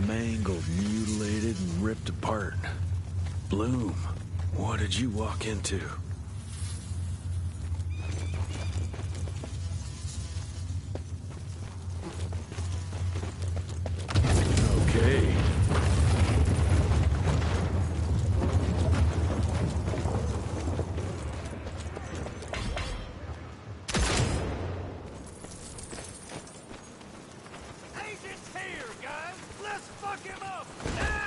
Mangled, mutilated, and ripped apart. Bloom, what did you walk into? Okay. Agent's here, guys! Let's fuck him up! Now!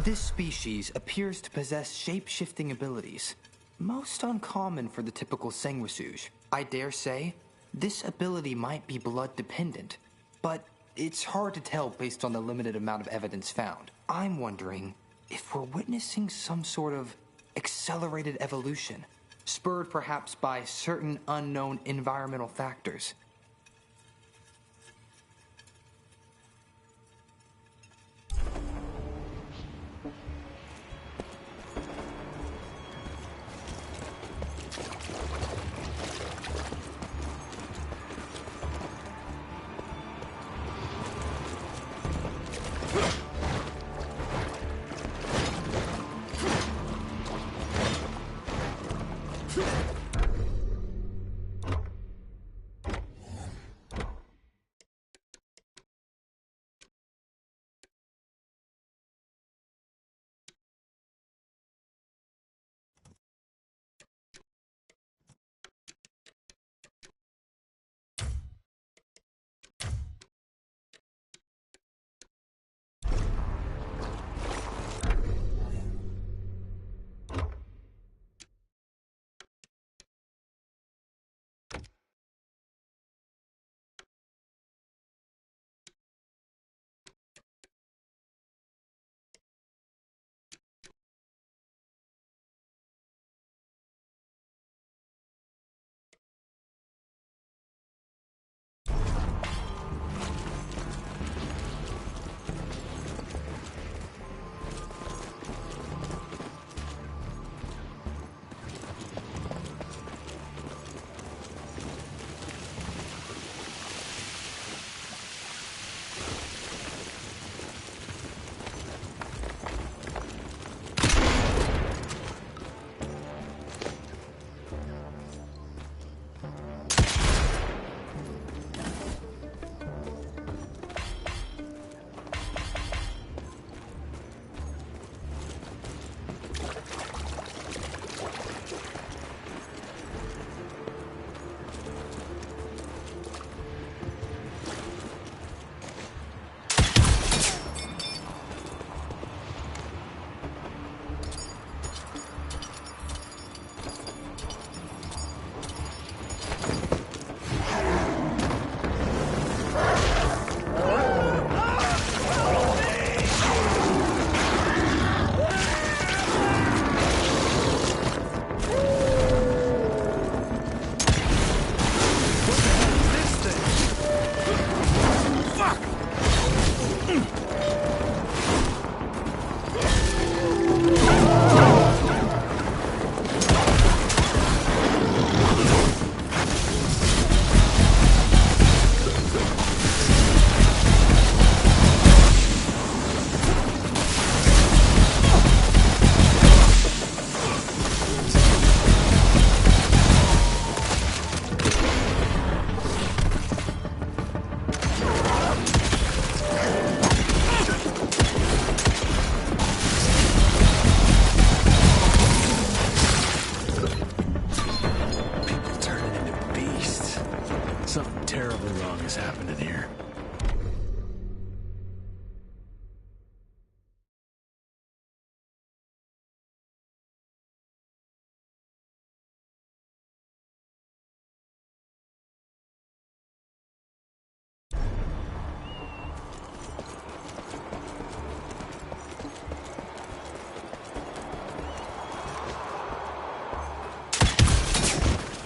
This species appears to possess shape-shifting abilities, most uncommon for the typical sanguisuge. I dare say, this ability might be blood-dependent, but it's hard to tell based on the limited amount of evidence found. I'm wondering if we're witnessing some sort of accelerated evolution, spurred perhaps by certain unknown environmental factors.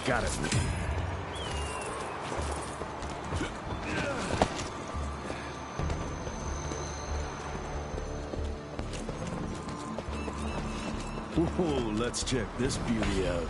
Got it. Whoa, let's check this beauty out.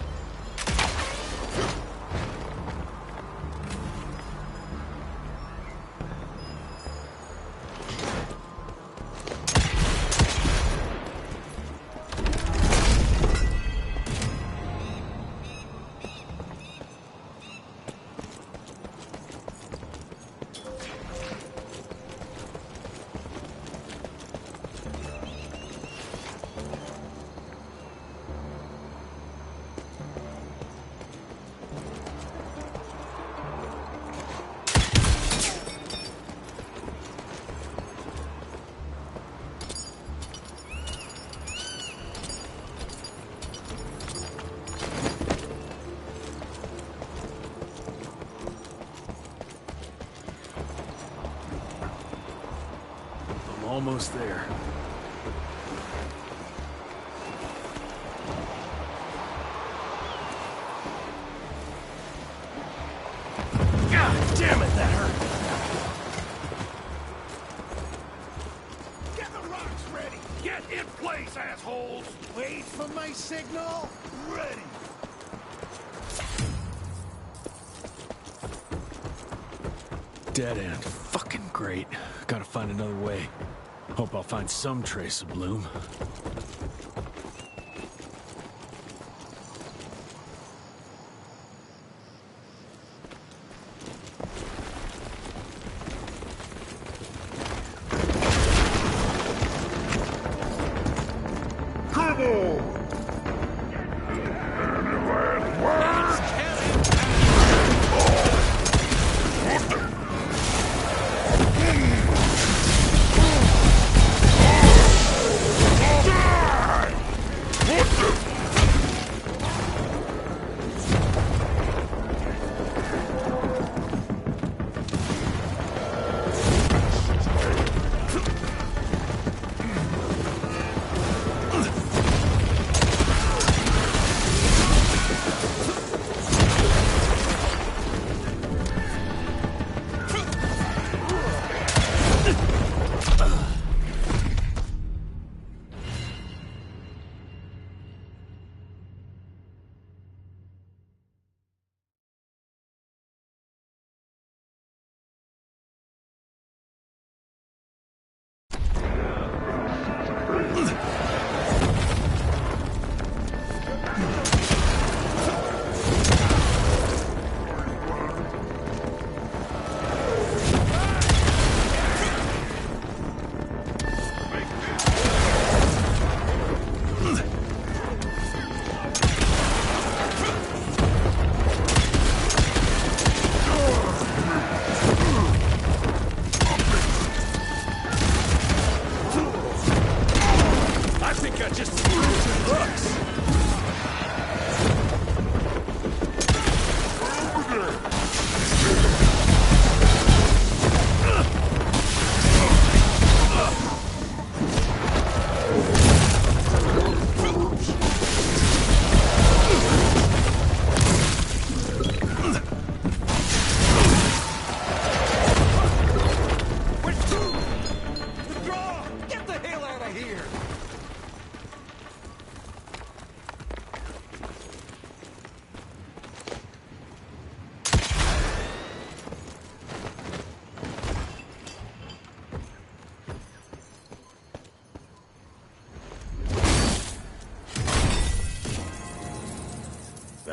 Almost there. God damn it, that hurt. Get the rocks ready! Get in place, assholes! Wait for my signal! Ready! Dead end. Fucking great. Gotta find another way. Hope I'll find some trace of Bloom.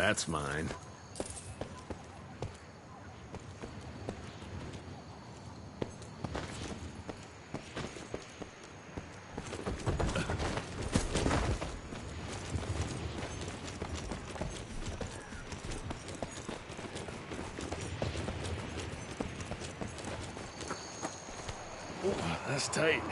That's mine. Ooh, that's tight.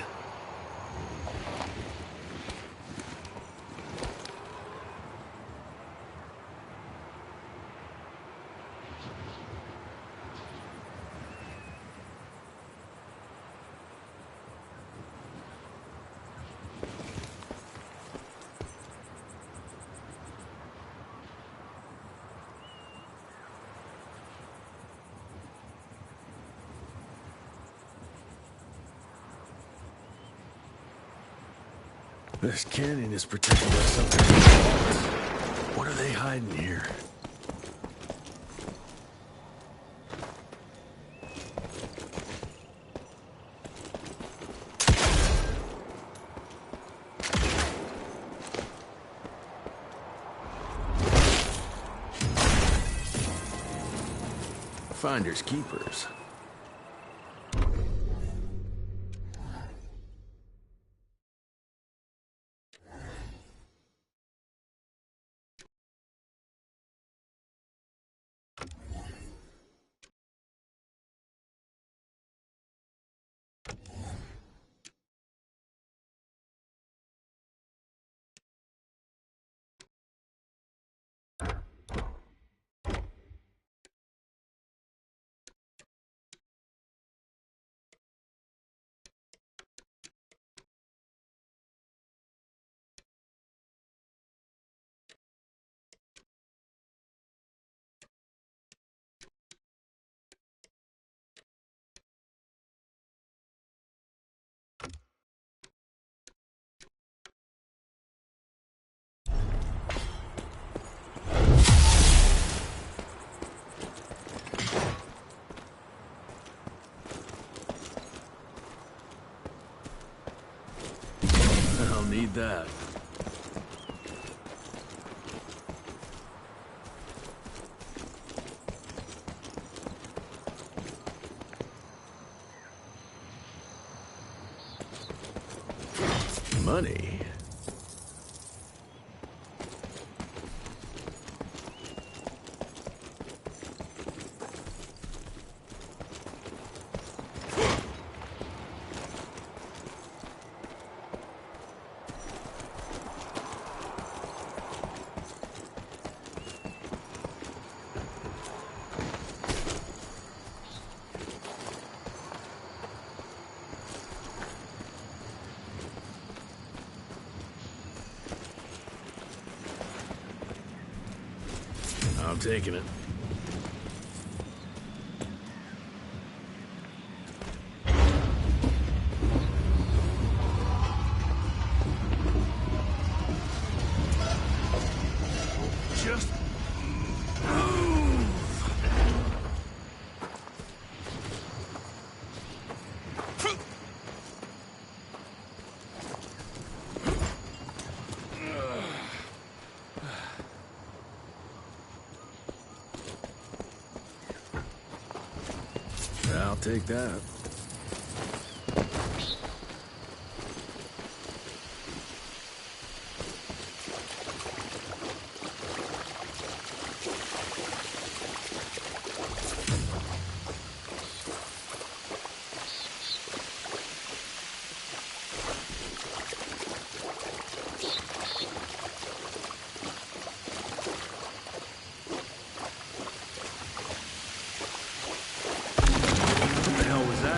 This canyon is protected by something. What are they hiding here? Finders keepers. Don't need that. Money. I'm taking it. Just I'll take that. What the hell was that?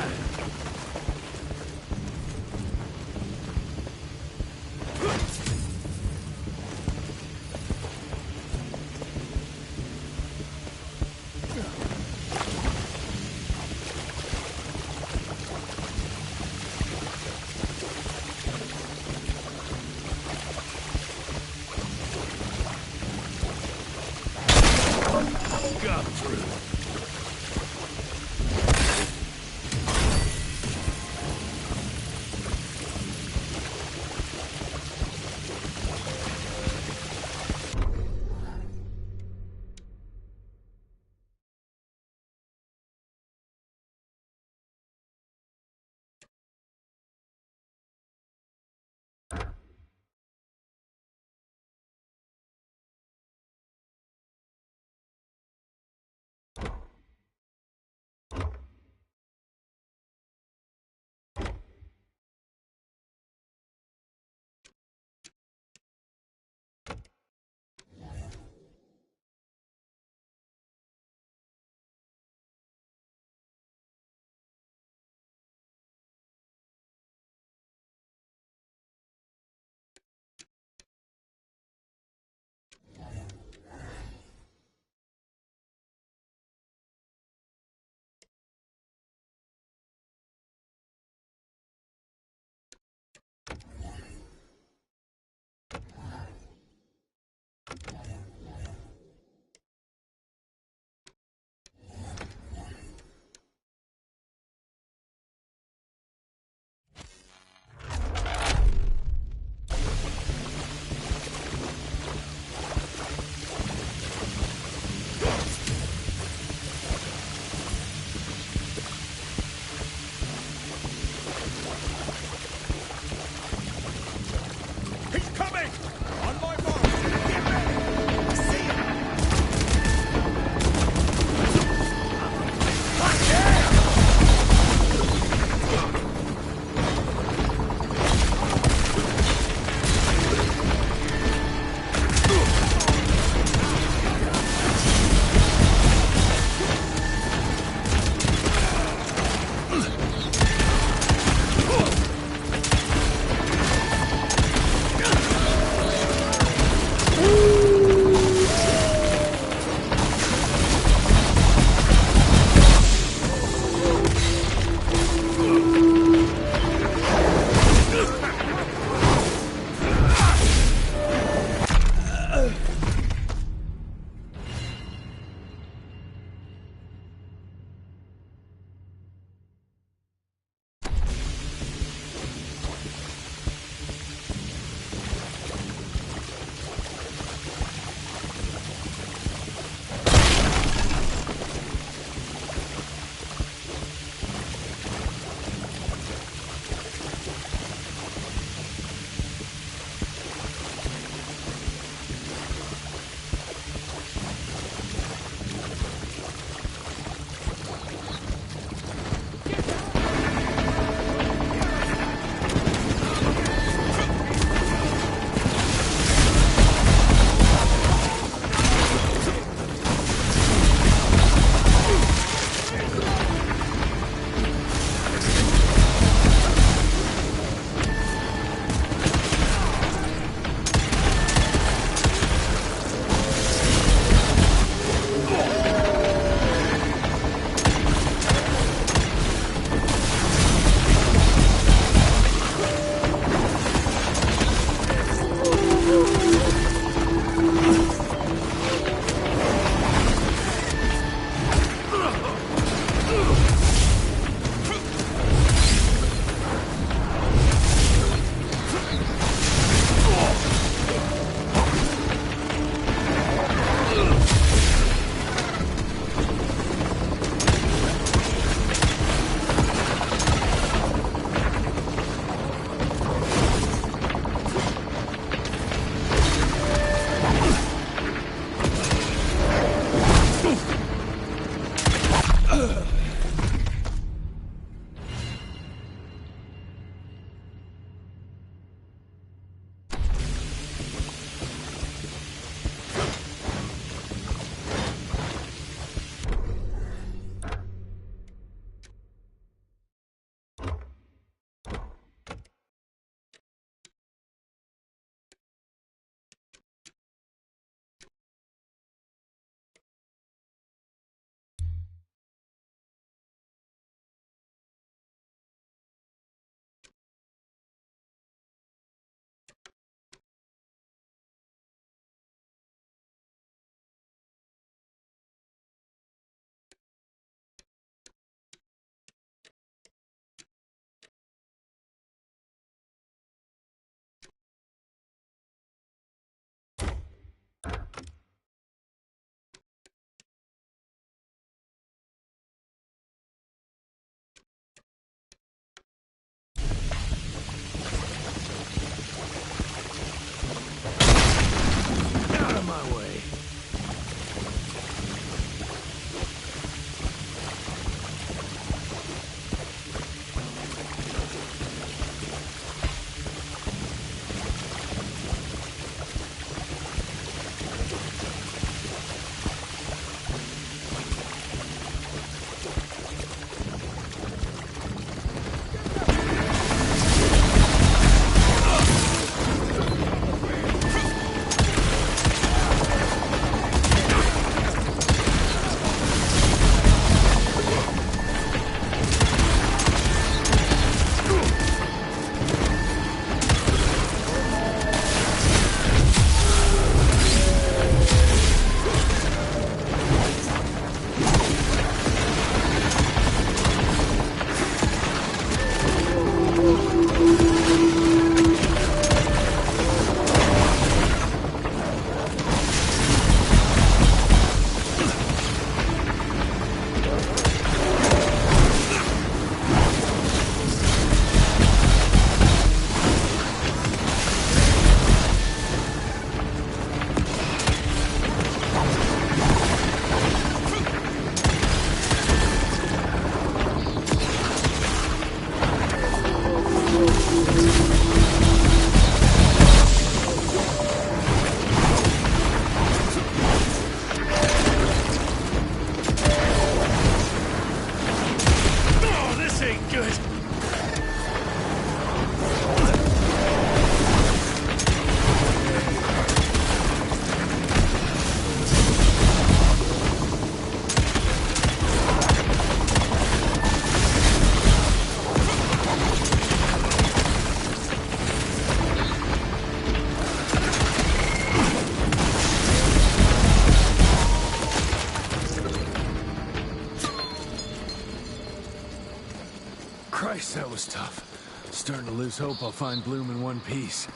Out of my way. Christ, that was tough. Starting to lose hope I'll find Bloom in one piece.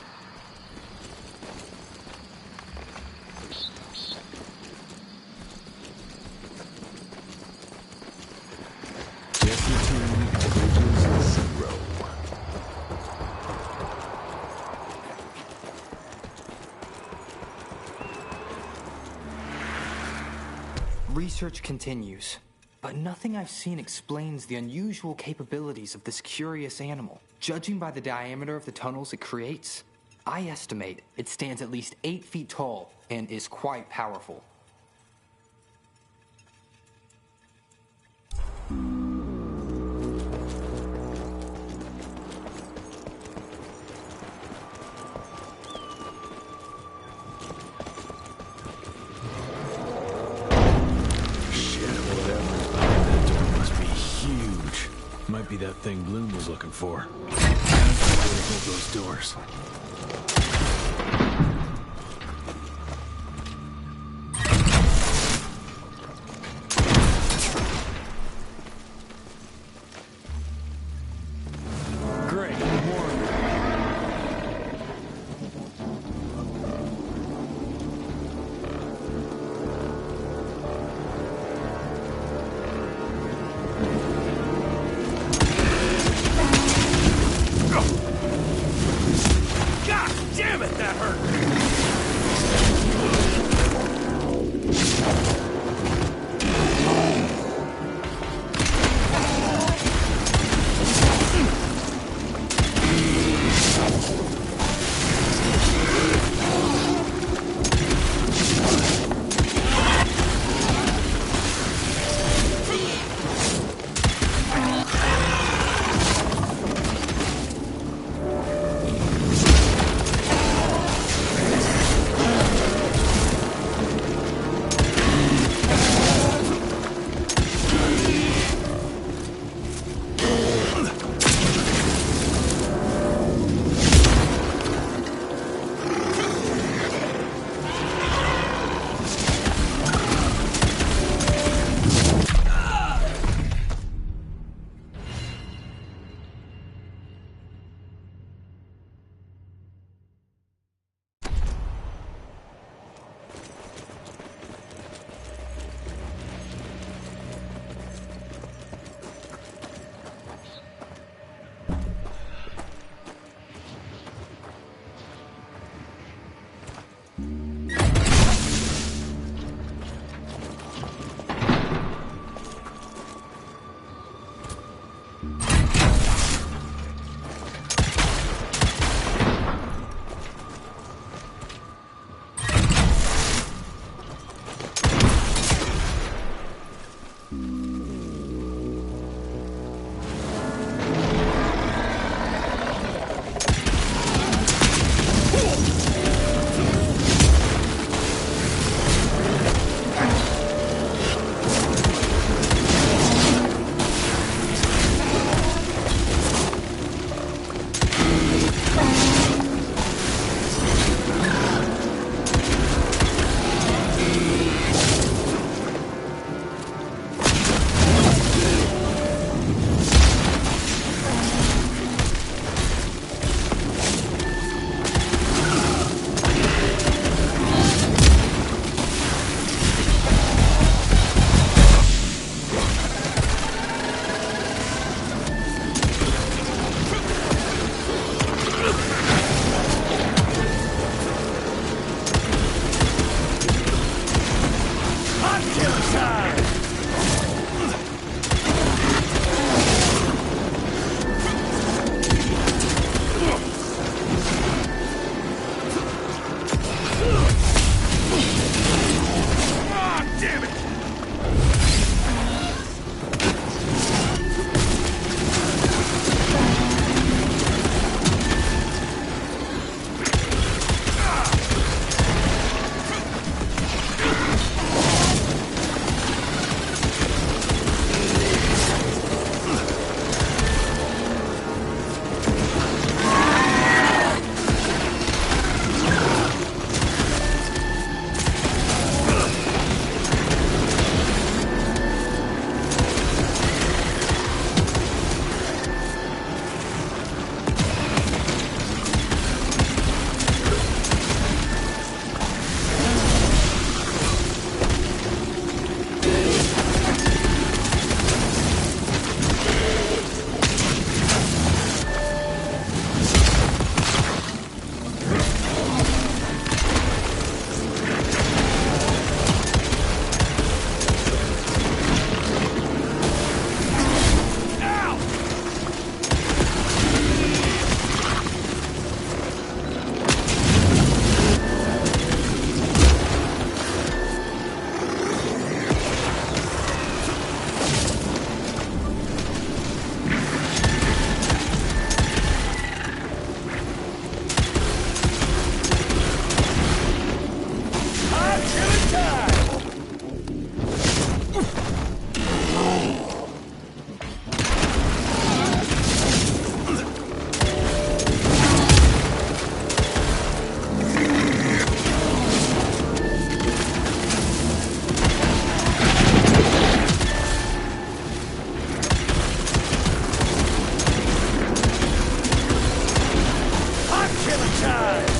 Research continues, but nothing I've seen explains the unusual capabilities of this curious animal. Judging by the diameter of the tunnels it creates, I estimate it stands at least 8 feet tall and is quite powerful. Might be that thing Bloom was looking for. Hold those doors. Great, more. time!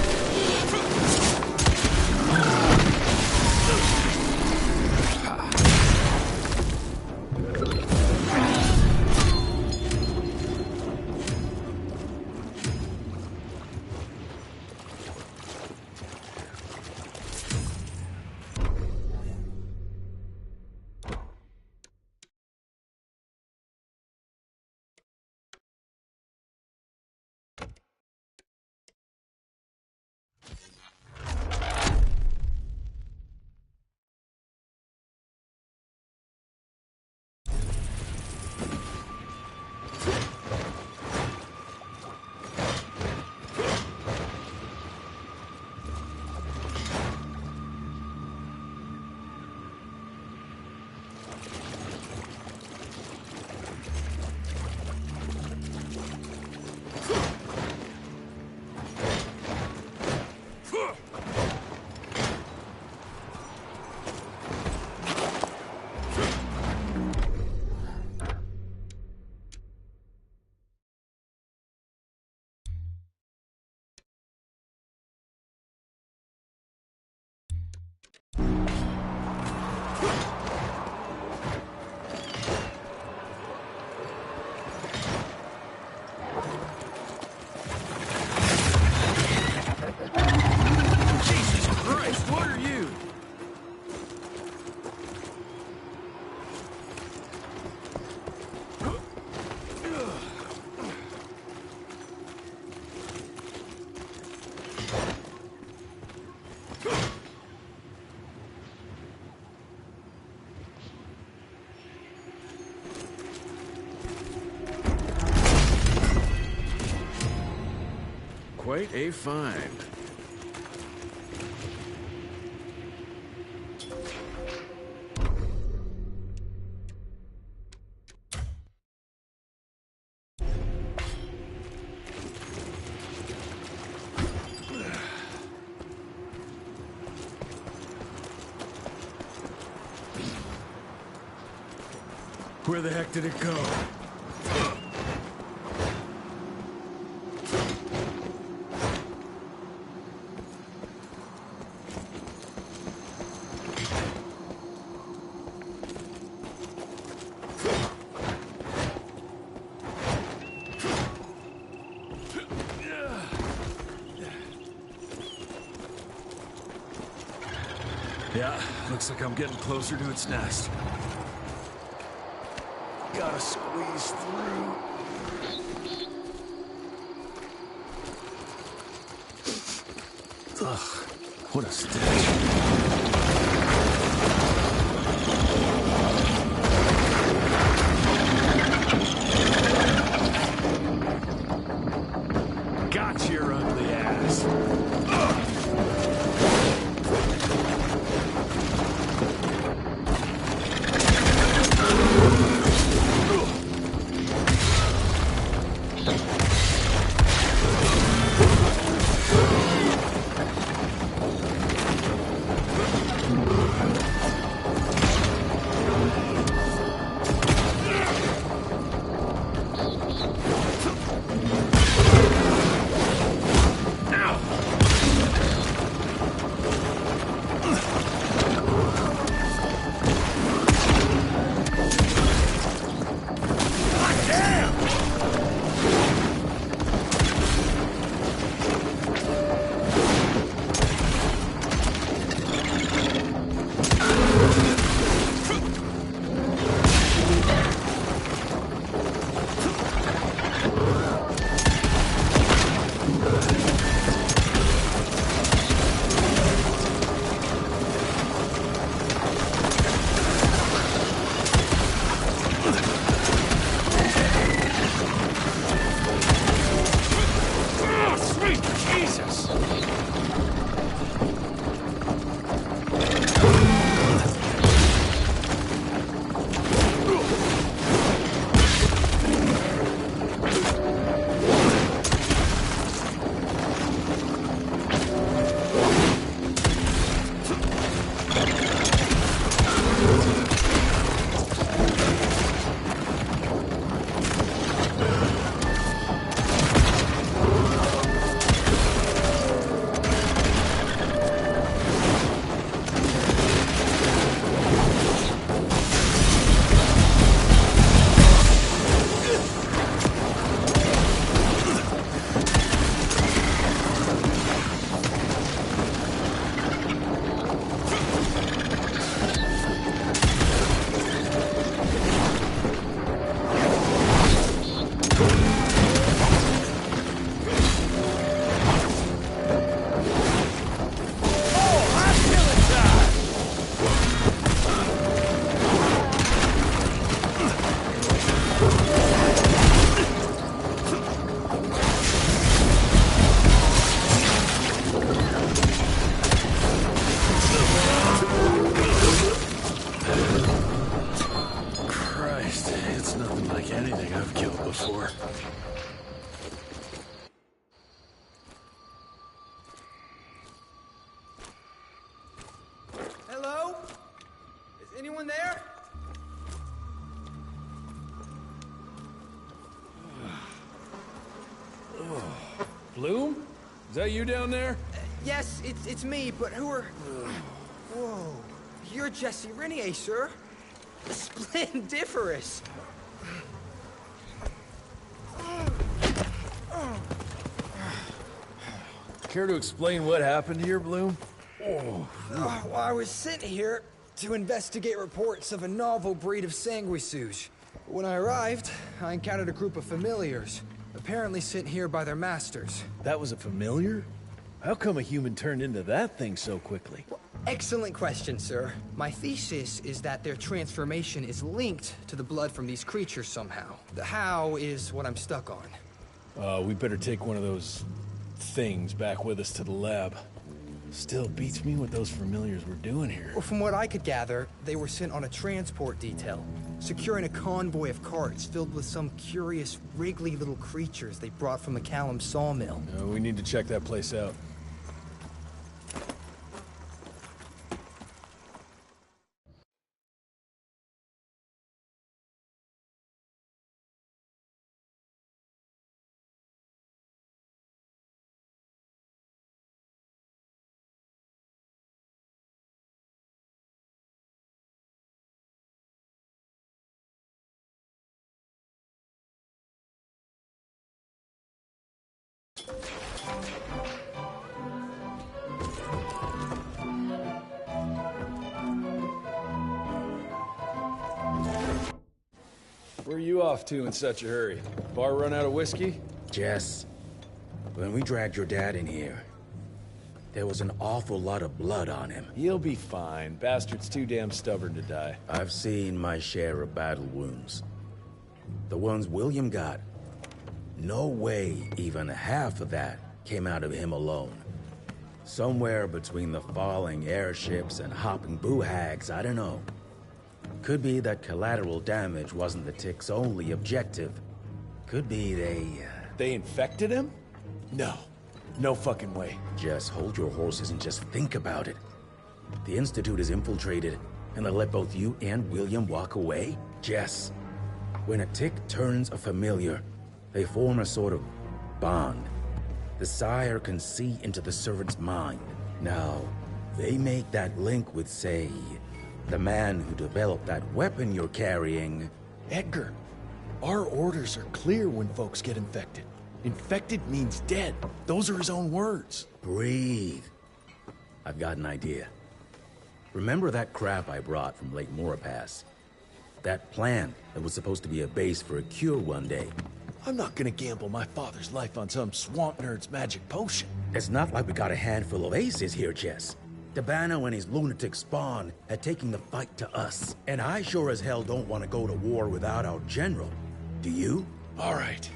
Quite a find. Where the heck did it go? Yeah, looks like I'm getting closer to its nest. Gotta squeeze through. Ugh, what a stench. Got your ugly ass. Ugh. Is that you down there? Yes, it's me, but who are... Whoa. You're Jesse Renier, sir. Splendiferous. Care to explain what happened here, Bloom? Well, I was sent here to investigate reports of a novel breed of sanguisuge. When I arrived, I encountered a group of familiars, apparently sent here by their masters. That was a familiar? How come a human turned into that thing so quickly? Well, excellent question, sir. My thesis is that their transformation is linked to the blood from these creatures somehow. The how is what I'm stuck on. We better take one of those things back with us to the lab. Still beats me what those familiars were doing here. Well, from what I could gather, they were sent on a transport detail, securing a convoy of carts filled with some curious, wriggly little creatures they brought from McCallum's sawmill. We need to check that place out. Where are you off to in such a hurry? Bar run out of whiskey? Jess, when we dragged your dad in here, there was an awful lot of blood on him. He'll be fine. Bastard's too damn stubborn to die. I've seen my share of battle wounds. The ones William got, no way even half of that came out of him alone. Somewhere between the falling airships and hopping boo-hags, I don't know. Could be that collateral damage wasn't the Tick's only objective. Could be They infected him? No. No fucking way. Just hold your horses and just think about it. The Institute is infiltrated, and they let both you and William walk away? Jess, when a Tick turns a familiar, they form a sort of bond. The sire can see into the servant's mind. Now, they make that link with, say, the man who developed that weapon you're carrying. Edgar, our orders are clear when folks get infected. Infected means dead. Those are his own words. Breathe. I've got an idea. Remember that crap I brought from Lake Morapass? That plant that was supposed to be a base for a cure one day. I'm not gonna gamble my father's life on some swamp nerd's magic potion. It's not like we got a handful of aces here, Jess. Dabano and his lunatic spawn had taken the fight to us. And I sure as hell don't want to go to war without our general. Do you? All right.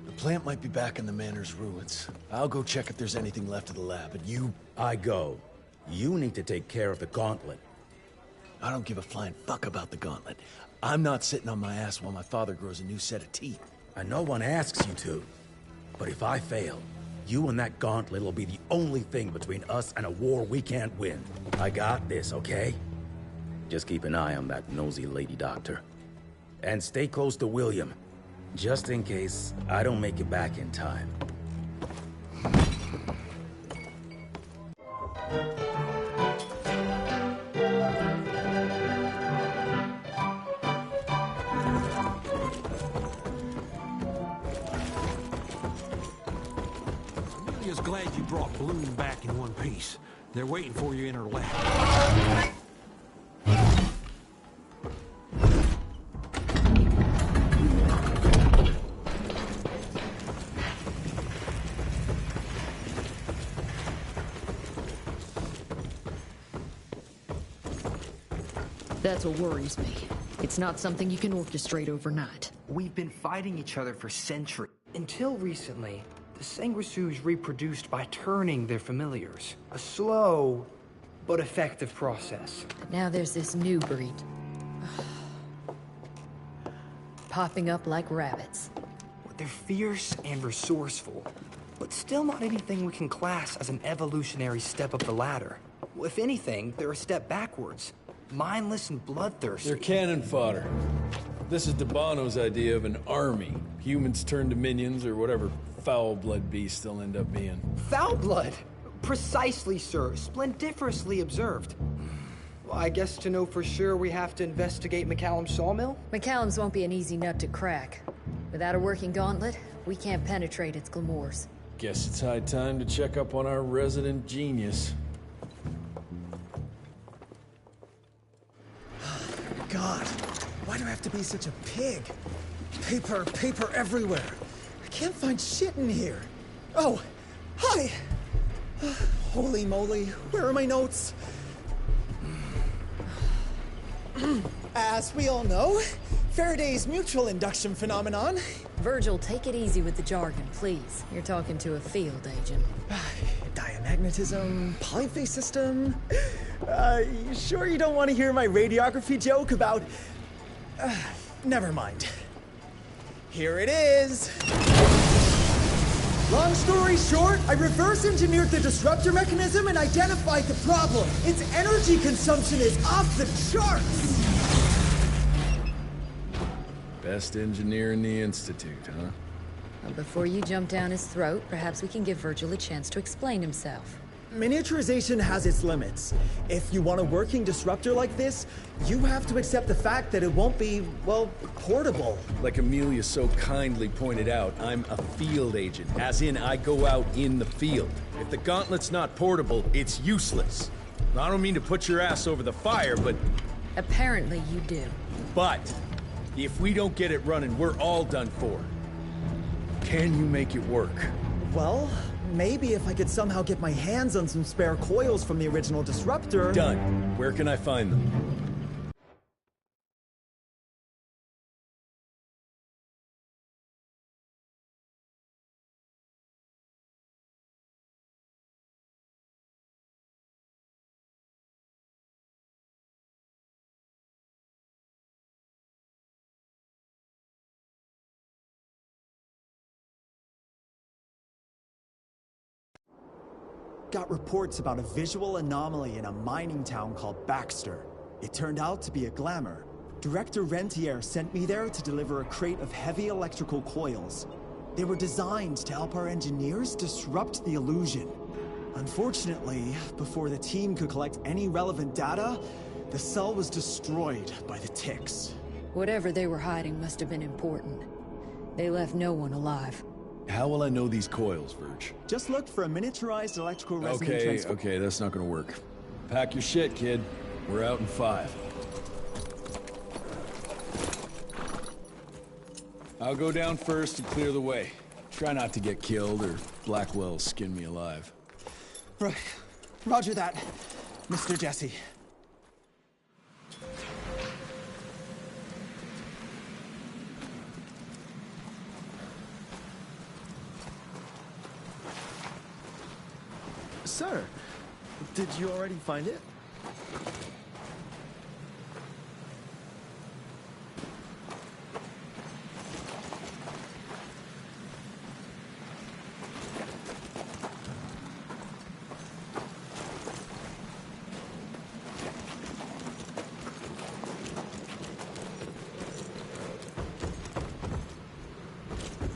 The plant might be back in the manor's ruins. I'll go check if there's anything left of the lab, and you... I go. You need to take care of the gauntlet. I don't give a flying fuck about the gauntlet. I'm not sitting on my ass while my father grows a new set of teeth. And no one asks you to. But if I fail, you and that gauntlet will be the only thing between us and a war we can't win. I got this, okay? Just keep an eye on that nosy lady doctor. And stay close to William, just in case I don't make it back in time. Amelia's glad you brought Bloom back in one piece. They're waiting for you in her lab. That's what worries me. It's not something you can orchestrate overnight. We've been fighting each other for centuries. Until recently, the sanguisuge reproduced by turning their familiars. A slow, but effective process. But now there's this new breed. Popping up like rabbits. They're fierce and resourceful, but still not anything we can class as an evolutionary step up the ladder. Well, if anything, they're a step backwards. Mindless and bloodthirsty. They're cannon fodder. This is Dabano's idea of an army. Humans turn to minions or whatever foul blood beast they'll end up being. Foul blood? Precisely, sir. Splendiferously observed. Well, I guess to know for sure we have to investigate McCallum's sawmill? McCallum's won't be an easy nut to crack. Without a working gauntlet, we can't penetrate its glamours. Guess it's high time to check up on our resident genius. God, why do I have to be such a pig? Paper everywhere. I can't find shit in here. Oh, hi! Holy moly, where are my notes? As we all know, Faraday's mutual induction phenomenon. Virgil, take it easy with the jargon, please. You're talking to a field agent. Diamagnetism, polyphase system. You sure you don't want to hear my radiography joke about... never mind. Here it is. Long story short, I reverse engineered the disruptor mechanism and identified the problem. Its energy consumption is off the charts. Best engineer in the Institute, huh? Well, before you jump down his throat, perhaps we can give Virgil a chance to explain himself. Miniaturization has its limits. If you want a working disruptor like this, you have to accept the fact that it won't be, well, portable. Like Amelia so kindly pointed out, I'm a field agent, as in I go out in the field. If the gauntlet's not portable, it's useless. I don't mean to put your ass over the fire, but... Apparently you do. But, if we don't get it running, we're all done for. Can you make it work? Well, maybe if I could somehow get my hands on some spare coils from the original disruptor... Done. Where can I find them? Got reports about a visual anomaly in a mining town called Baxter. It turned out to be a glamour. Director Rentier sent me there to deliver a crate of heavy electrical coils. They were designed to help our engineers disrupt the illusion. Unfortunately, before the team could collect any relevant data, the cell was destroyed by the ticks. Whatever they were hiding must have been important. They left no one alive. How will I know these coils, Verge? Just look for a miniaturized electrical resonant transformer. Okay, that's not gonna work. Pack your shit, kid. We're out in 5. I'll go down first and clear the way. Try not to get killed or Blackwell skin me alive. Right. Roger that, Mr. Jesse. Sir, did you already find it?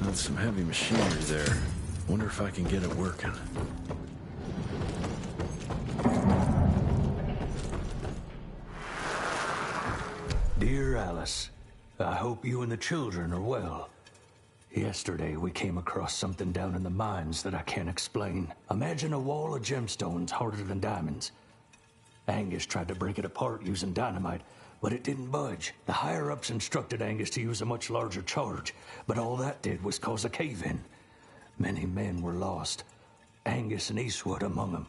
That's some heavy machinery there. Wonder if I can get it working. Dear Alice, I hope you and the children are well. Yesterday we came across something down in the mines that I can't explain. Imagine a wall of gemstones harder than diamonds. Angus tried to break it apart using dynamite, but it didn't budge. The higher-ups instructed Angus to use a much larger charge, but all that did was cause a cave-in. Many men were lost, Angus and Eastwood among them.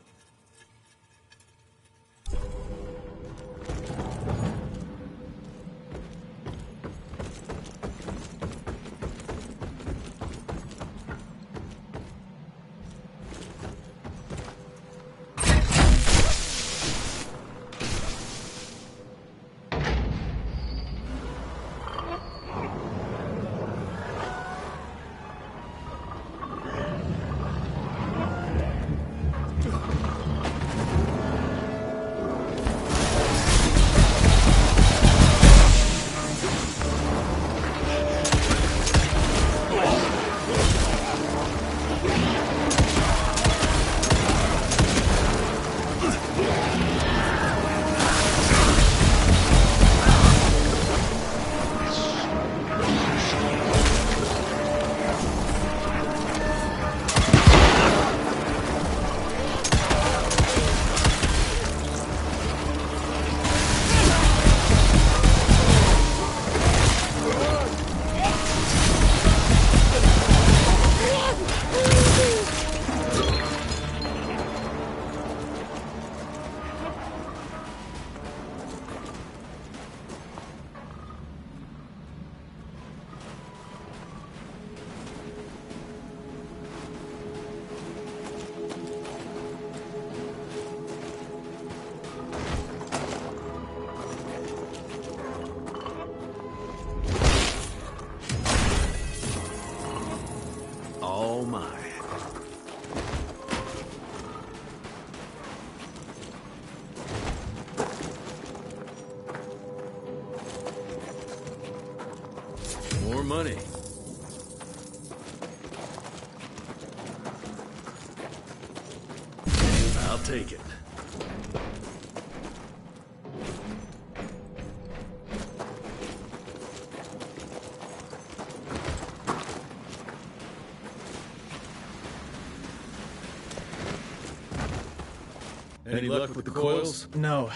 money. I'll take it. Any luck with the coils? No.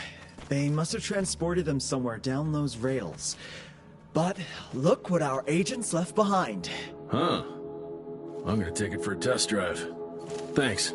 They must have transported them somewhere down those rails. But look what our agents left behind. Huh. I'm gonna take it for a test drive. Thanks.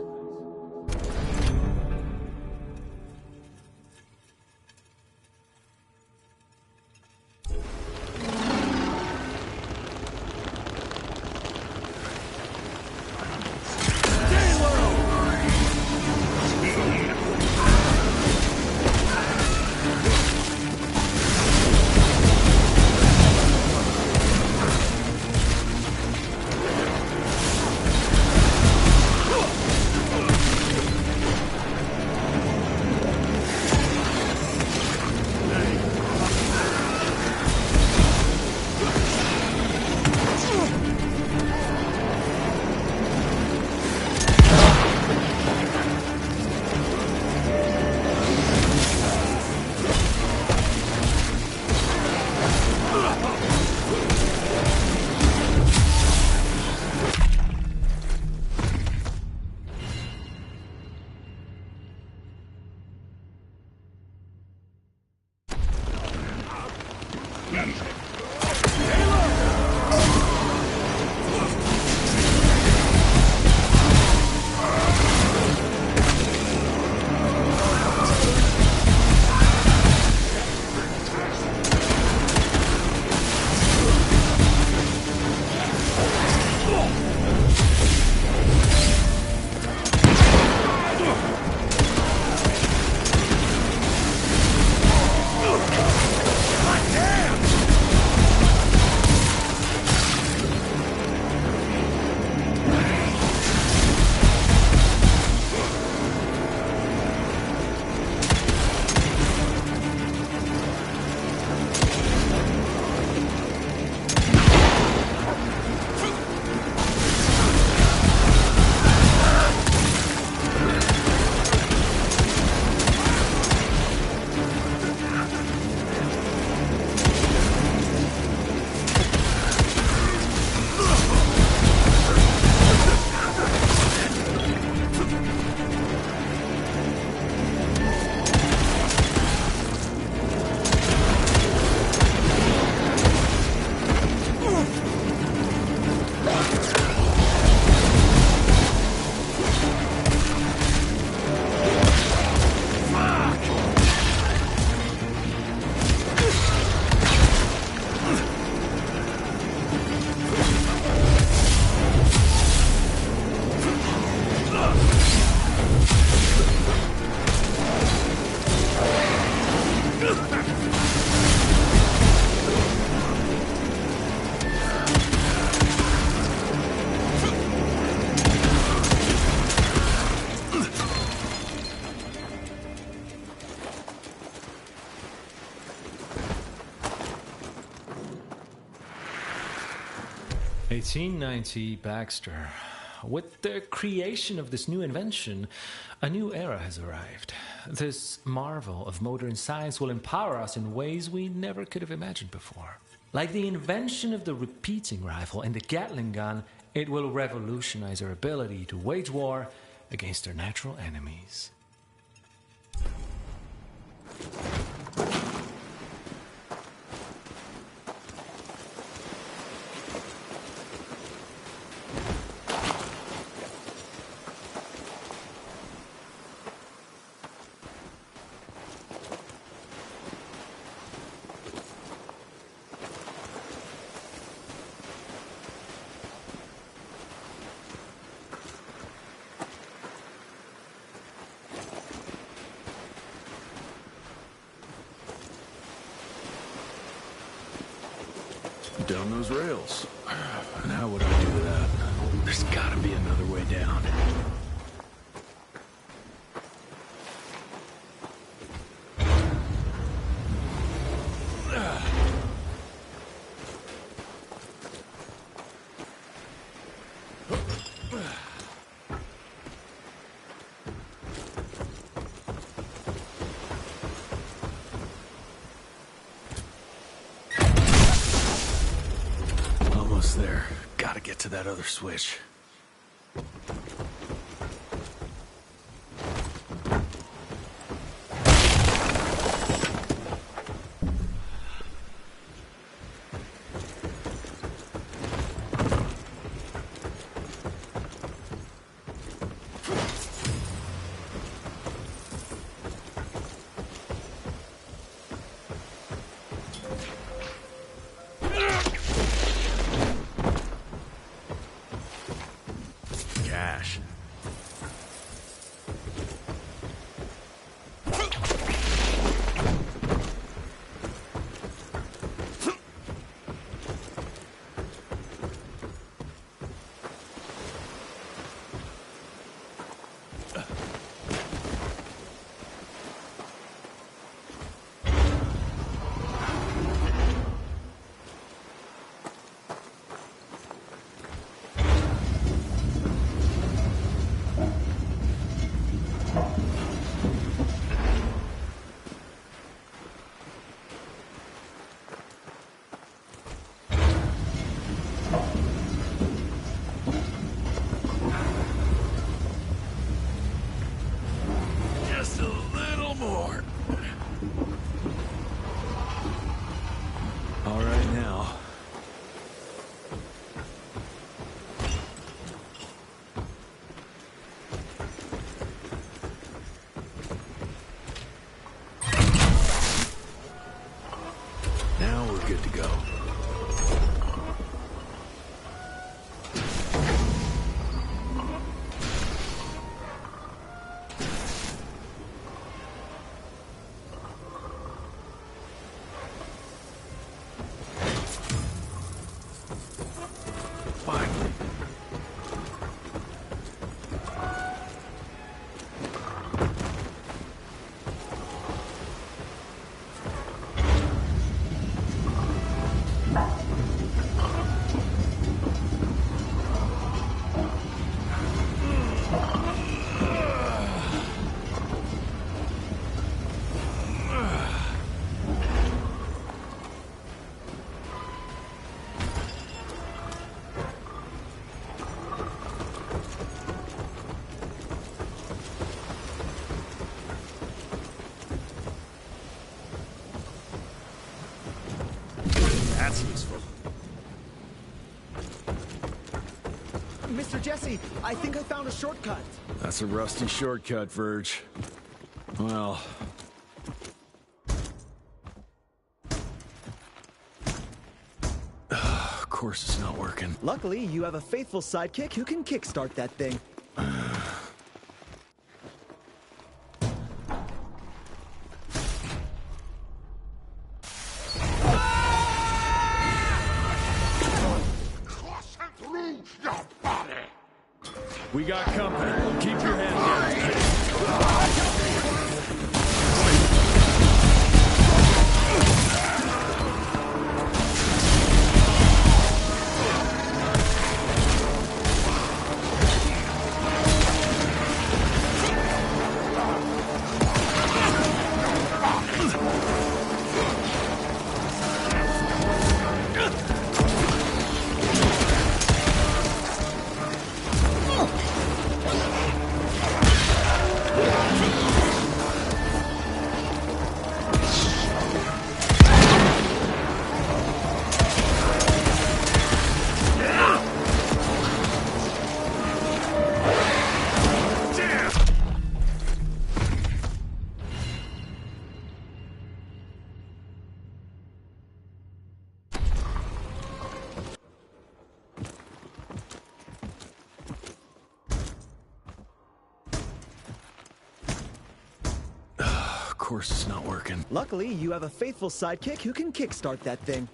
(1890) Baxter. With the creation of this new invention, a new era has arrived. This marvel of modern science will empower us in ways we never could have imagined before. Like the invention of the repeating rifle and the Gatling gun, it will revolutionize our ability to wage war against our natural enemies. Down those rails. And how would I do that? There's gotta be another way down. to that other switch. Cash. Just a little more. All right now. Now we're good to go. Finally. That's useful. Mr. Jesse, I think I found a shortcut. That's a rusty shortcut, Verge. Well... of course it's not working. Luckily, you have a faithful sidekick who can kickstart that thing. We got company. Keep your head down. Of course it's not working. Luckily, you have a faithful sidekick who can kickstart that thing.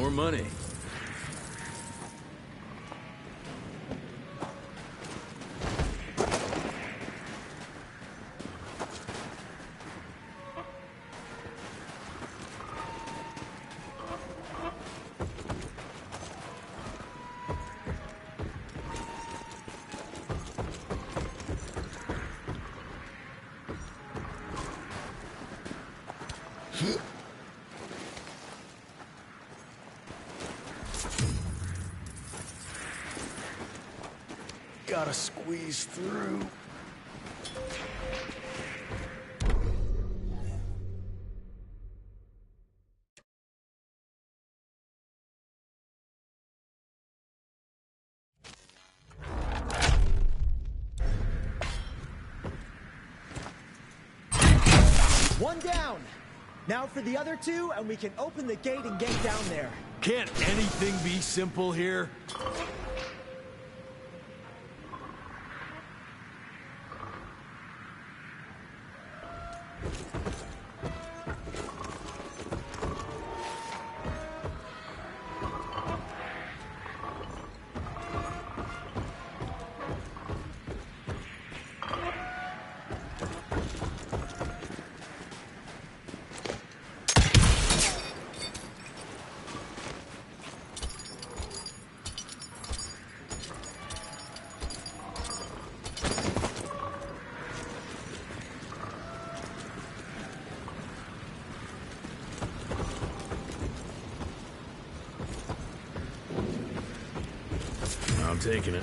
More money. Gotta squeeze through. One down! Now for the other two, and we can open the gate and get down there. Can't anything be simple here? I'm taking it.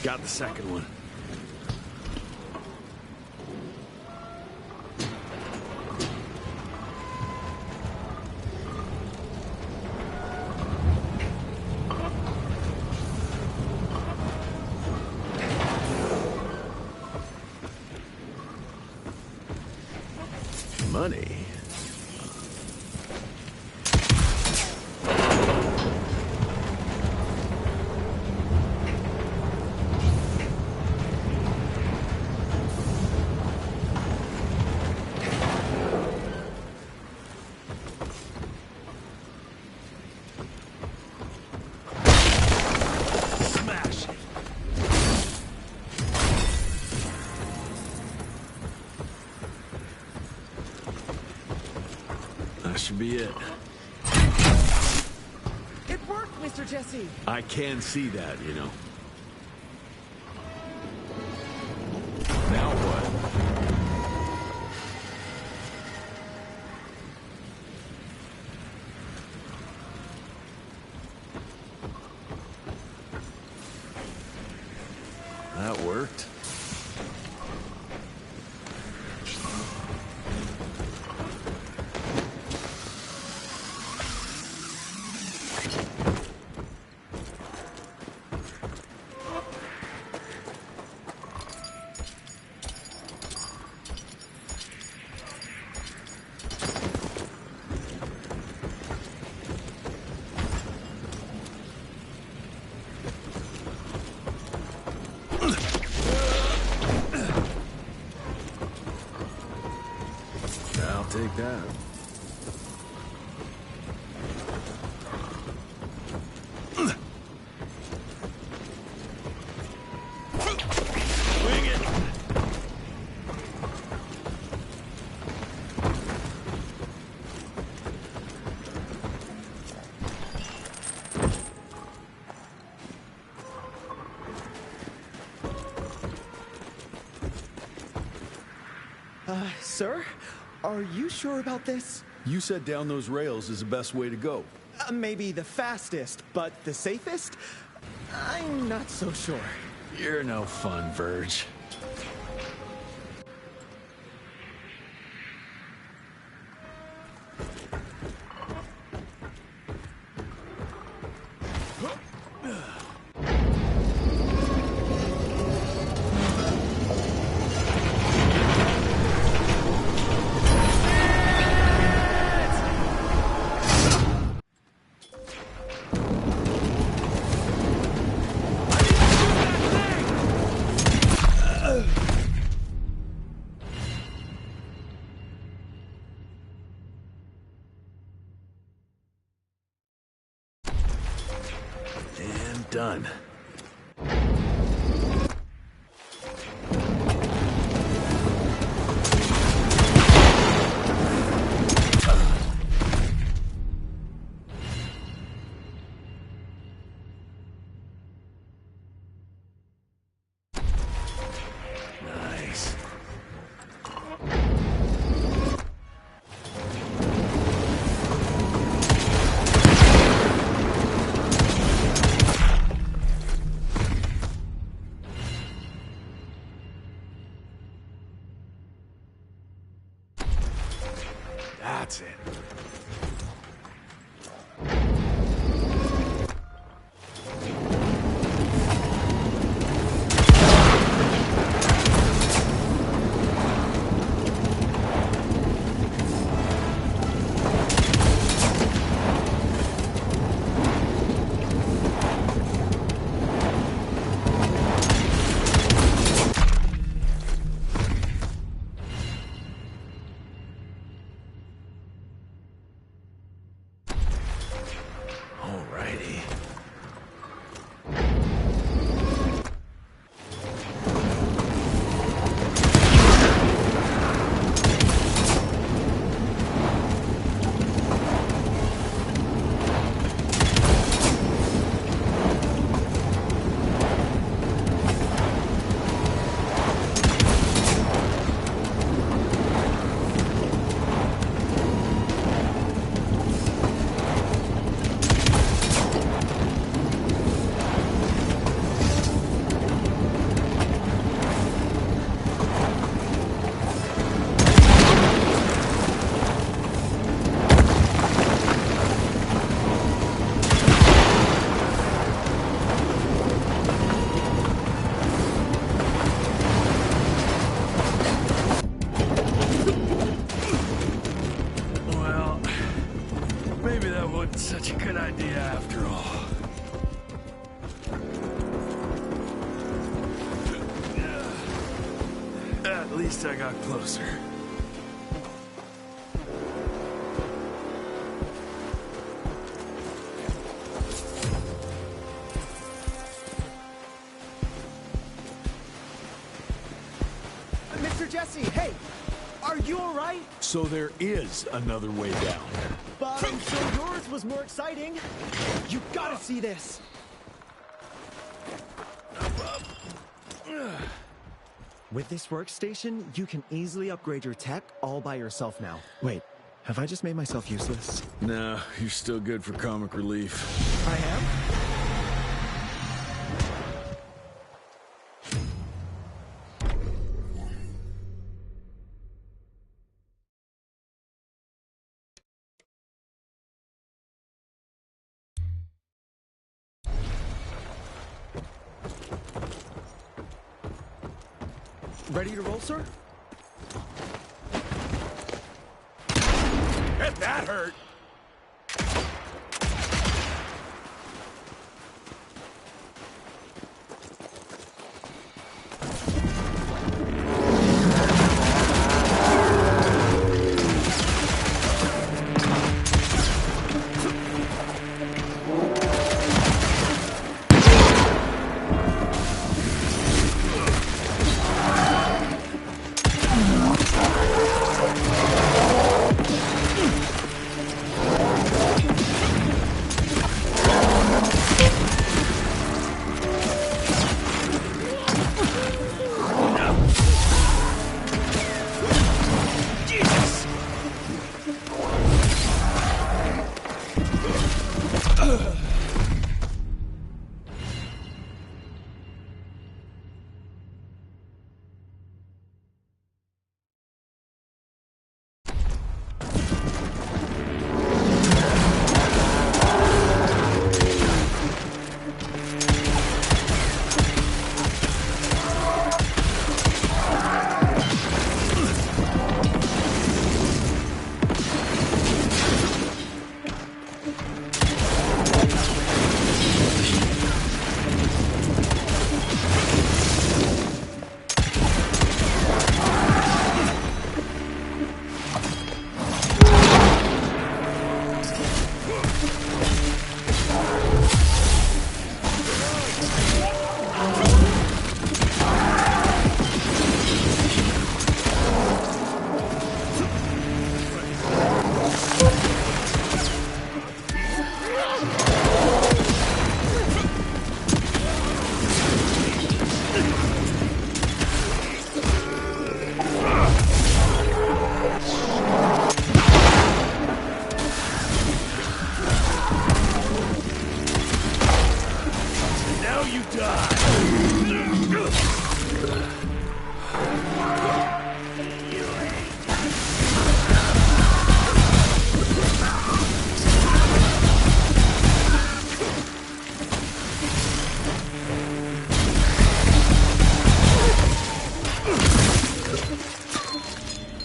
Got the second one. Money. Should be it. It worked, Mr. Jesse! I can see that, you know. Now what? That worked. I'll take that. Swing it. Sir? Are you sure about this? You said down those rails is the best way to go. Maybe the fastest, but the safest? I'm not so sure. You're no fun, Verge. done. Nice. That's it. Alrighty. Well, maybe that wasn't such a good idea after all. At least I got closer. Mr. Jesse, hey! Are you alright? So there is another way down. But I'm sure yours was more exciting. You gotta see this! With this workstation, you can easily upgrade your tech all by yourself now. Wait, have I just made myself useless? No, you're still good for comic relief. I am? Ready to roll, sir? That hurt.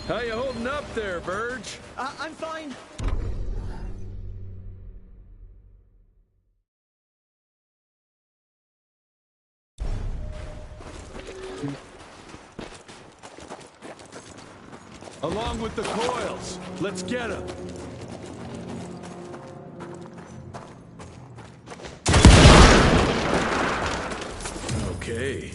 How you holding up there, Verge? I'm fine. Along with the coils. Let's get them. Okay.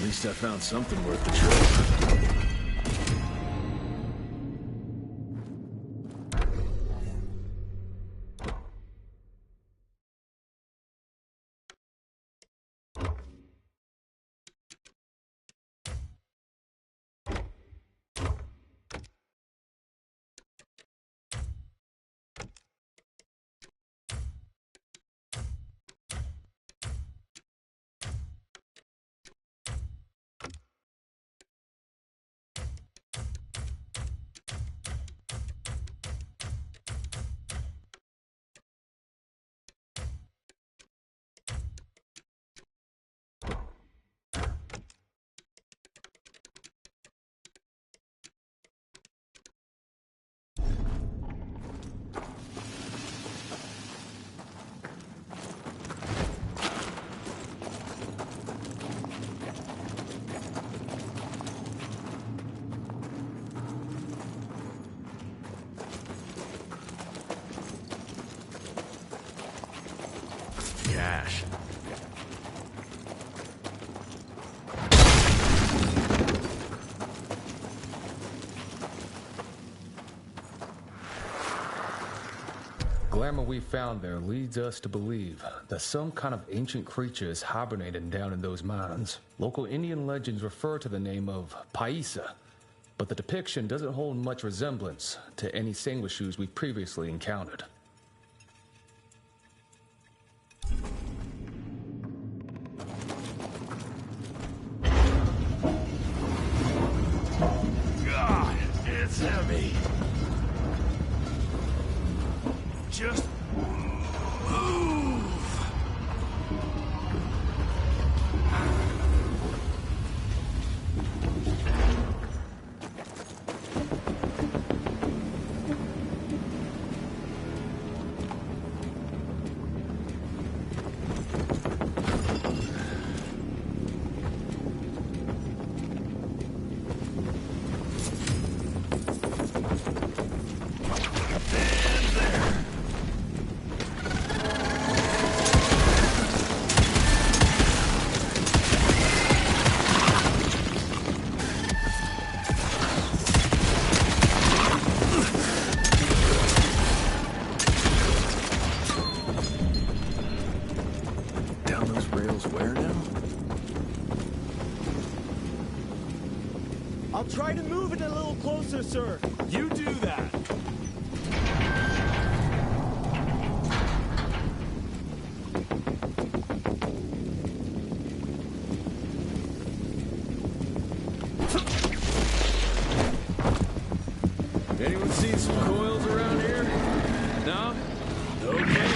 At least I found something worth the trip. Cash. Glamour we found there leads us to believe that some kind of ancient creature is hibernating down in those mines. Local Indian legends refer to the name of Paisa, but the depiction doesn't hold much resemblance to any sanguishues we've previously encountered. God, it's heavy. Just move. Down those rails where now? I'll try to move it a little closer, sir. You do that. Anyone seen some coils around here? No? Okay.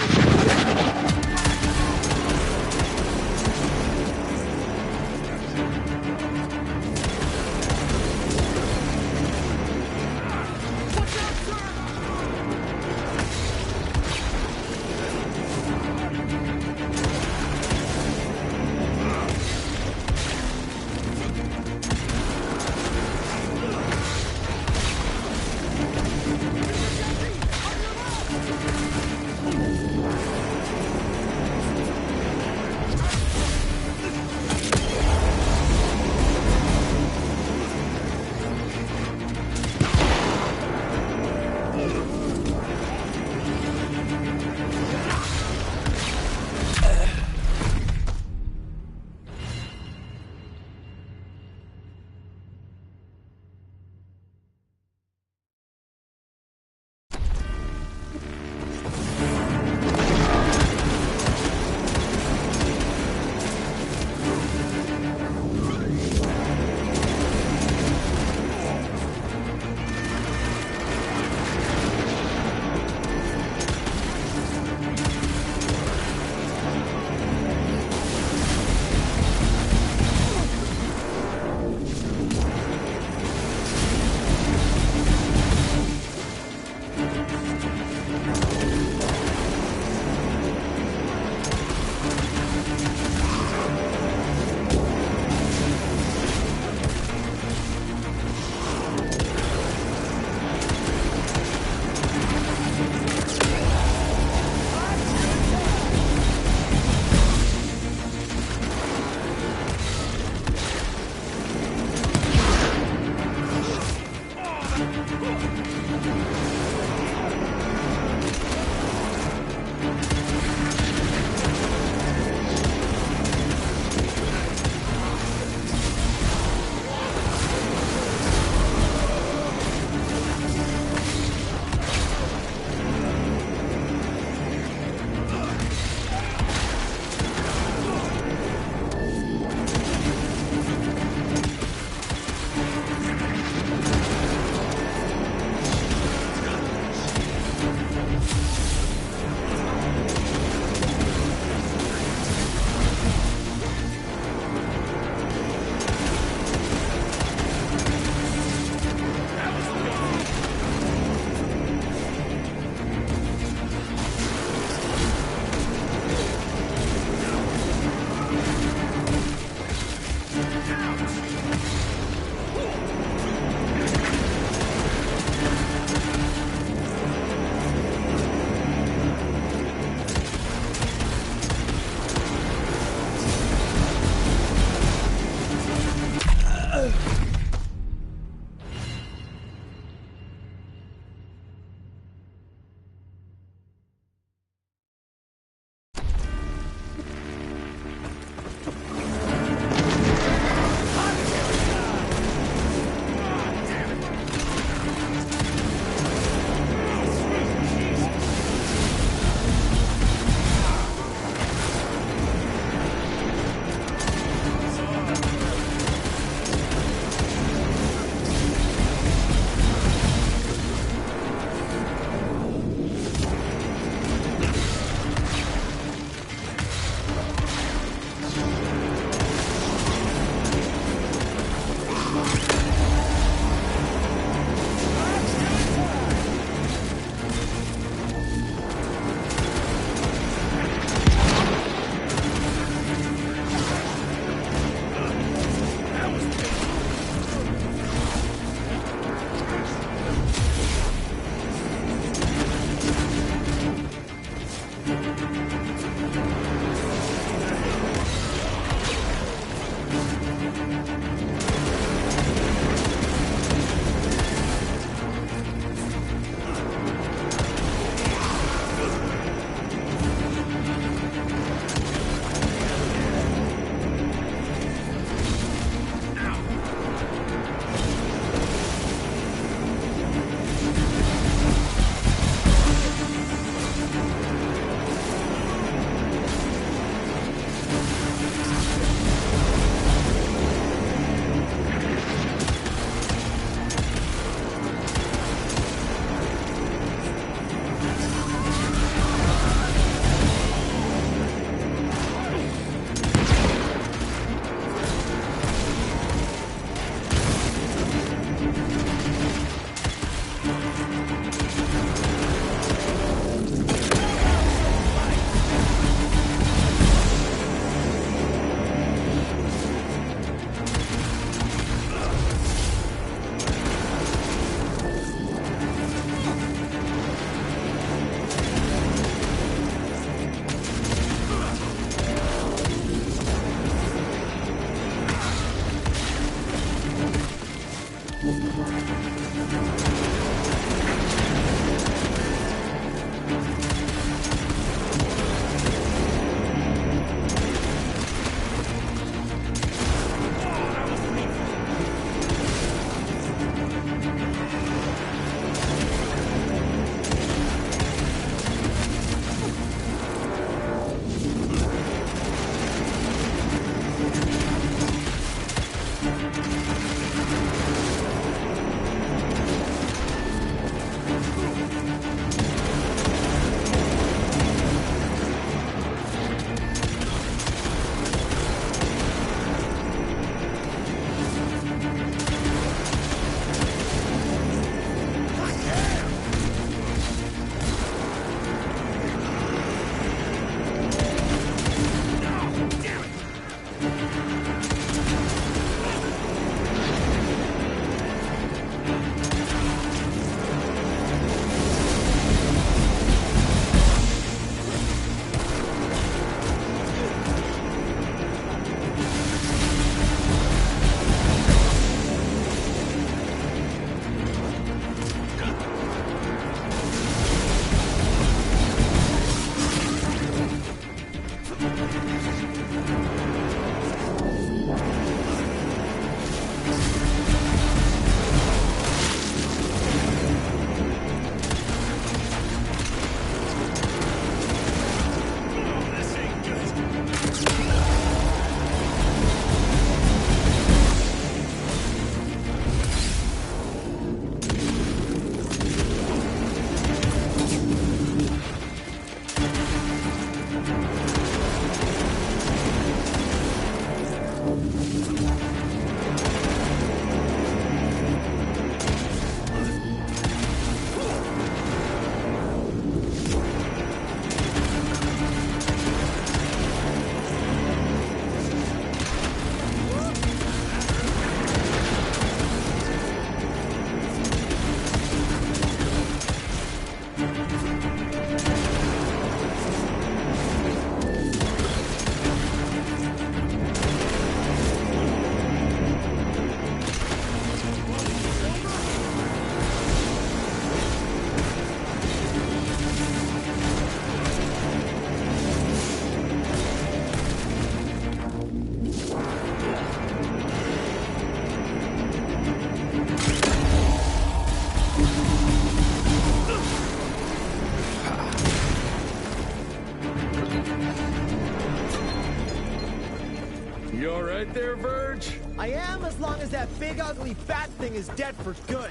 there, Verge? I am, as long as that big ugly bat thing is dead for good.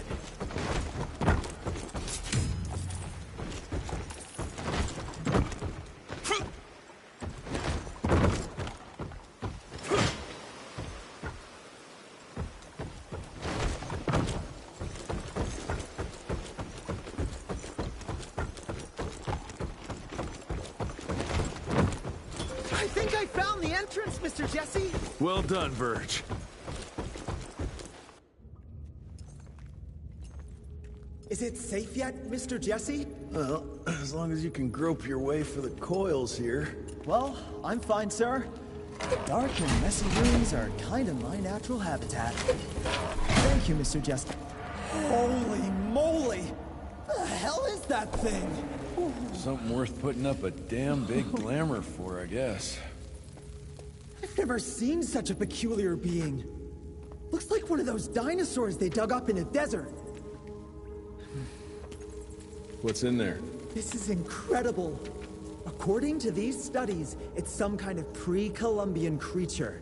I think I found the entrance, Mr. Jesse. Well done, Verge. Is it safe yet, Mr. Jesse? Well, as long as you can grope your way for the coils here. Well, I'm fine, sir. Dark and messy rooms are kind of my natural habitat. Thank you, Mr. Jesse. Holy moly! The hell is that thing? Something worth putting up a damn big glamour for, I guess. I've never seen such a peculiar being. Looks like one of those dinosaurs they dug up in a desert. What's in there? This is incredible. According to these studies, it's some kind of pre-Columbian creature.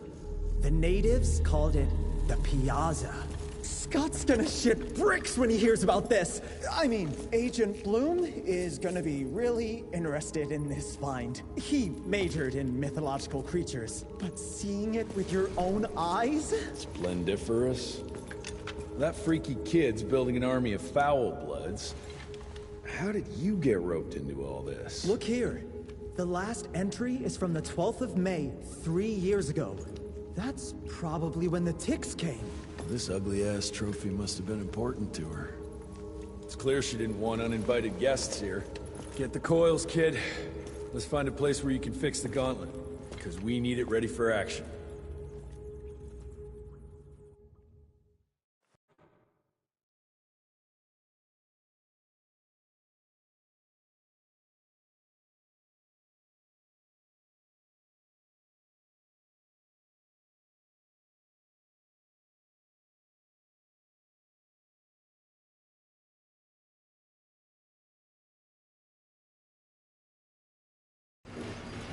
The natives called it the Piazza. Scott's gonna shit bricks when he hears about this. I mean, Agent Bloom is gonna be really interested in this find. He majored in mythological creatures, but seeing it with your own eyes? Splendiferous. That freaky kid's building an army of foul bloods. How did you get roped into all this? Look here. The last entry is from the 12th of May, 3 years ago. That's probably when the ticks came. This ugly-ass trophy must have been important to her. It's clear she didn't want uninvited guests here. Get the coils, kid. Let's find a place where you can fix the gauntlet, because we need it ready for action.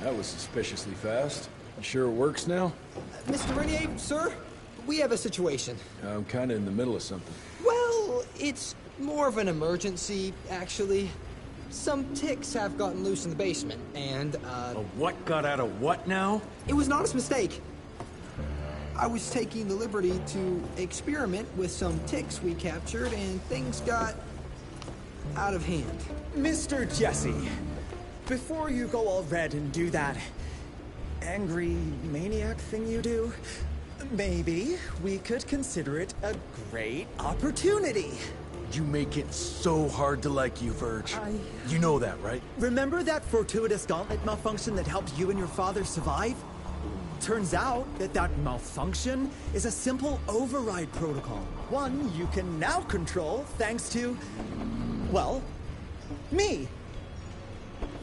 That was suspiciously fast. You sure it works now? Mr. Renier, sir, we have a situation. I'm kinda in the middle of something. Well, it's more of an emergency, actually. Some ticks have gotten loose in the basement, and, A what got out of what now? it was an honest mistake. I was taking the liberty to experiment with some ticks we captured, and things got out of hand. Mr. Jesse, before you go all red and do that angry maniac thing you do, maybe we could consider it a great opportunity. You make it so hard to like you, Verge. You know that, right? Remember that fortuitous gauntlet malfunction that helped you and your father survive? Turns out that that malfunction is a simple override protocol. One you can now control thanks to, well, me.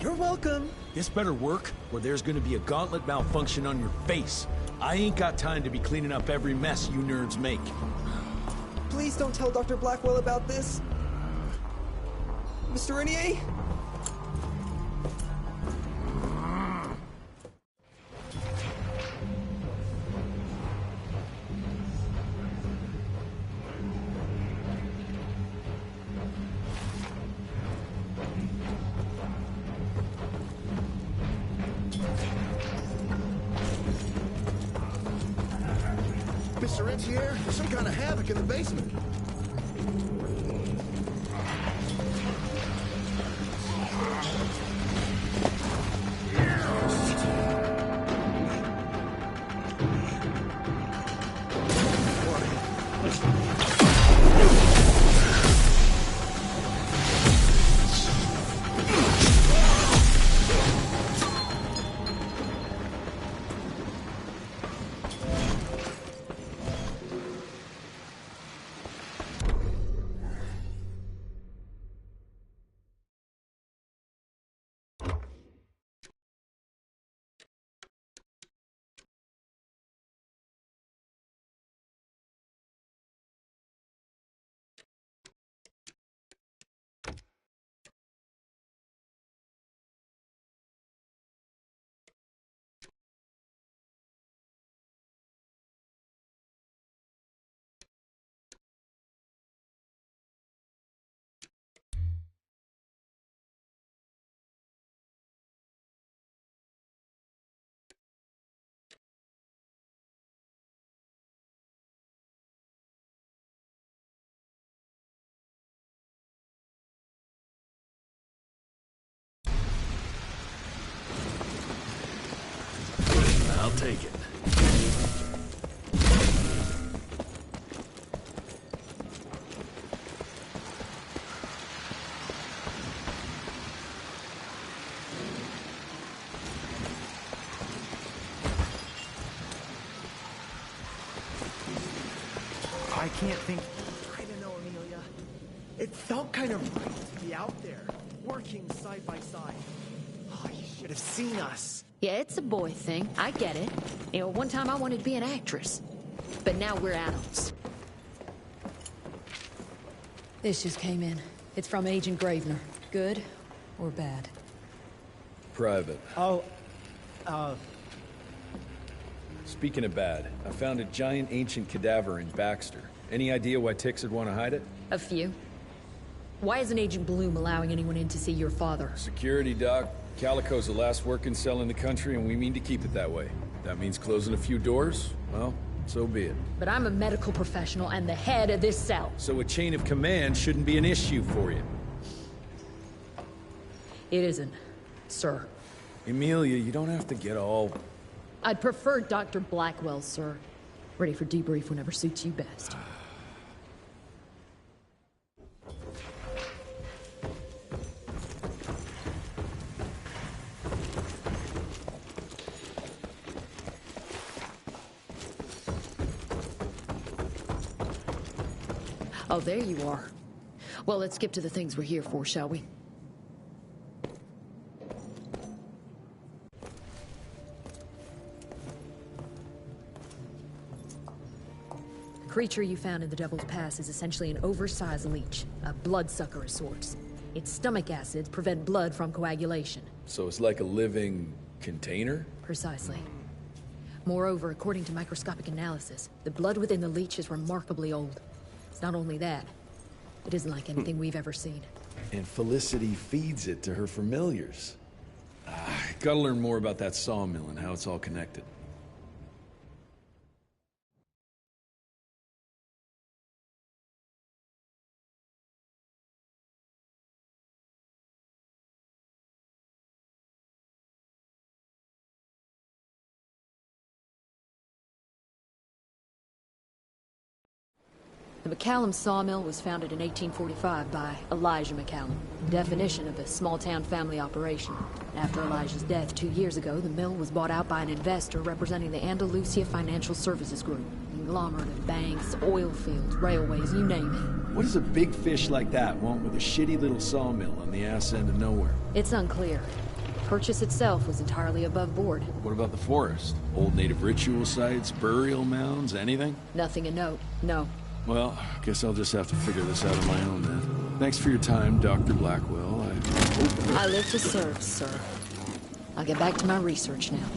You're welcome. This better work, or there's gonna be a gauntlet malfunction on your face. I ain't got time to be cleaning up every mess you nerds make. Please don't tell Dr. Blackwell about this. Mr. Renier? Mr. Rentier, there's some kind of havoc in the basement. take it. I can't think. I don't know, Amelia. It felt kind of right to be out there, working side by side. Oh, you should have seen us. Yeah, it's a boy thing. I get it. You know, one time I wanted to be an actress. But now we're adults. This just came in. It's from Agent Gravener. Good or bad? Private. Oh, Speaking of bad, I found a giant ancient cadaver in Baxter. Any idea why Tix would want to hide it? A few. Why isn't Agent Bloom allowing anyone in to see your father? Security, Doc. Calico's the last working cell in the country, and we mean to keep it that way. That means closing a few doors? Well, so be it. But I'm a medical professional and the head of this cell. So a chain of command shouldn't be an issue for you. It isn't, sir. Emilia, you don't have to get all... I'd prefer Dr. Blackwell, sir. Ready for debrief whenever suits you best. Oh, there you are. Well, let's skip to the things we're here for, shall we? The creature you found in the Devil's Pass is essentially an oversized leech, a bloodsucker of sorts. Its stomach acids prevent blood from coagulation. So it's like a living container? Precisely. Moreover, according to microscopic analysis, the blood within the leech is remarkably old. It's not only that, it isn't like anything we've ever seen. And Felicity feeds it to her familiars. Gotta learn more about that sawmill and how it's all connected. The McCallum sawmill was founded in 1845 by Elijah McCallum, definition of a small-town family operation. After Elijah's death 2 years ago, the mill was bought out by an investor representing the Andalusia Financial Services Group. Conglomerate of banks, oil fields, railways, you name it. What does a big fish like that want with a shitty little sawmill on the ass end of nowhere? It's unclear. Purchase itself was entirely above board. What about the forest? Old native ritual sites, burial mounds, anything? Nothing a note, no. Well, I guess I'll just have to figure this out on my own then. Thanks for your time, Dr. Blackwell. I live to serve, sir. I'll get back to my research now.